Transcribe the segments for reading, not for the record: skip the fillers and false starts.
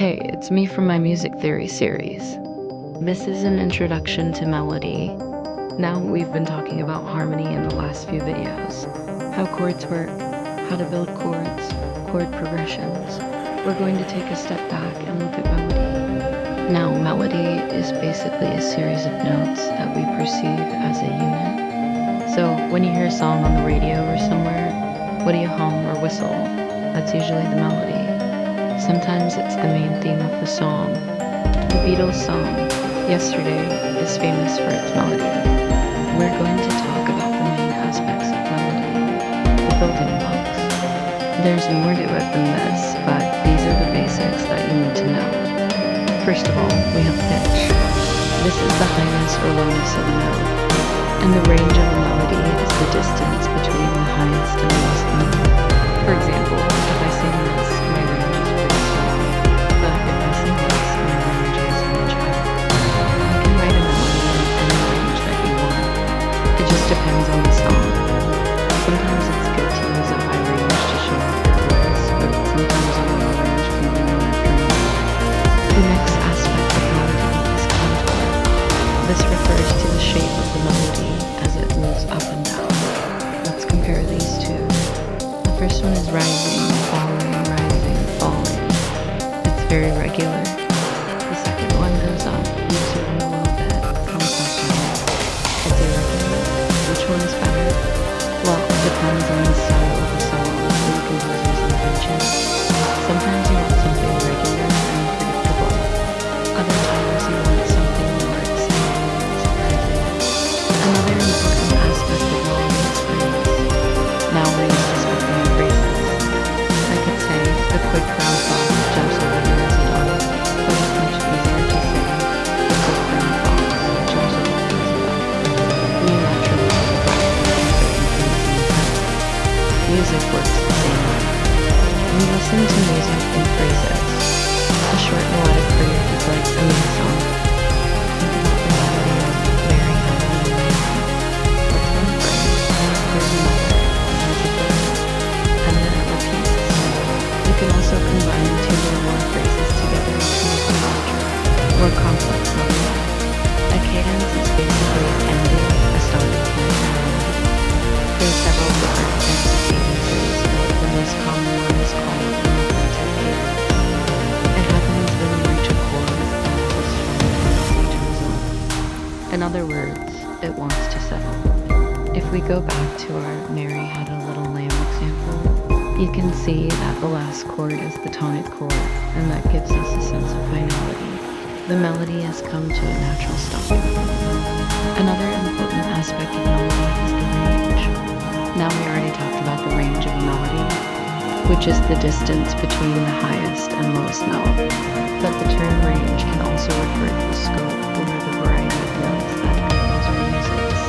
Hey, it's me from my music theory series. This is an introduction to melody. Now we've been talking about harmony in the last few videos, how chords work, how to build chords, chord progressions. We're going to take a step back and look at melody. Now, melody is basically a series of notes that we perceive as a unit. So when you hear a song on the radio or somewhere, what do you hum or whistle? That's usually the melody. Sometimes it's the main theme of the song. The Beatles' song, Yesterday, is famous for its melody. We're going to talk about the main aspects of melody, the building blocks. There's more to it than this, but these are the basics that you need to know. First of all, we have pitch. This is the highness or lowness of a note, and the range of a melody is the distance between the highest and lowest note. For example, if I sing this, my range is pretty small, but if I sing this, my range is much higher. You can write a melody in any range that you want. It just depends on the song. Sometimes it's good to use a high range to show off your voice, but sometimes a low range can be more instrumental. The next aspect of melody is contour. This refers to the shape of the melody as it moves up and down. Let's compare these two. The first one is rising, falling, falling. It's very regular. The second one goes up, moves around a little bit, comes back down. It's irregular. Which one is better? Well, it depends on the style of the song and the composer's intention. Sometimes you want something regular and predictable. Other times you want something more exciting and surprising. Another important aspect of melody is phrase. Now we're used to spoken phrases. I could say, the quick brown fox jumps over the lazy dog, but it's much easier to say, the quick brown fox jumps over the lazy dog. We naturally progress between certain things in the text. Music works the same way. We listen to music in phrases. A short melodic phrase is like a mini song. Think about the melody of Mary Had a Little Lamb. That's one phrase. Here's another. And then it repeats. You can also combine two or more phrases together to make a larger, more complex melody. A cadence is basically an ending, a starting point, and a melody. There are several different types of cadences, but the most common one is called a melodic cadence. It happens when you reach a chord and the string turns on. In other words, it wants to settle. If we go back to our Mary Had a Little Lamb example, you can see that the last chord is the tonic chord, and that gives us a sense of finality. The melody has come to a natural stop. Another important aspect of melody is the range. Now we already talked about the range of a melody, which is the distance between the highest and lowest note. But the term range can also refer to the scope or the variety of notes that a composer uses.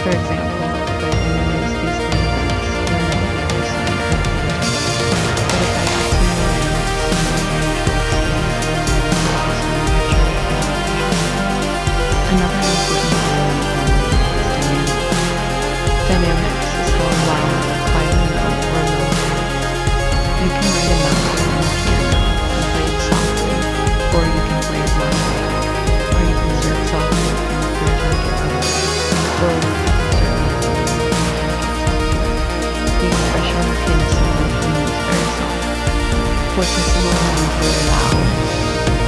For example, if I only use these three notes, the melody will sound perfect. But if I add some more notes, my range will expand and the melody will sound richer and larger. Another important element of melody is dynamics. Dynamics is how loud or quiet a note or a melody is. You can write a melody on the piano and play it softly, or you can play it loudly, or you can start softly and gradually get louder, or you can the expression pianissimo means very soft. Fortissimo means very loud.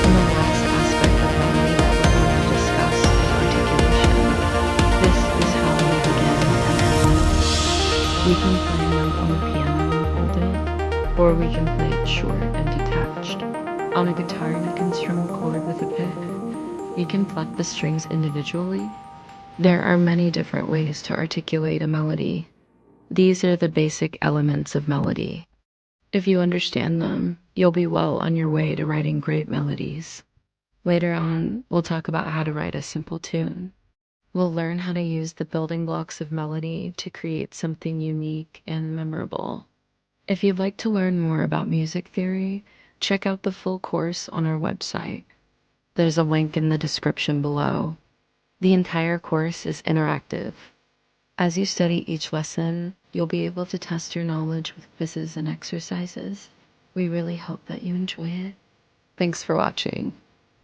And the last aspect of melody that we're going to discuss is articulation. This is how we begin and end. We can play a note on the piano and hold it, or we can play it short and detached. On a guitar, you can strum a chord with a pick. You can pluck the strings individually. There are many different ways to articulate a melody. These are the basic elements of melody. If you understand them, you'll be well on your way to writing great melodies. Later on, we'll talk about how to write a simple tune. We'll learn how to use the building blocks of melody to create something unique and memorable. If you'd like to learn more about music theory, check out the full course on our website. There's a link in the description below. The entire course is interactive. As you study each lesson, you'll be able to test your knowledge with quizzes and exercises. We really hope that you enjoy it. Thanks for watching.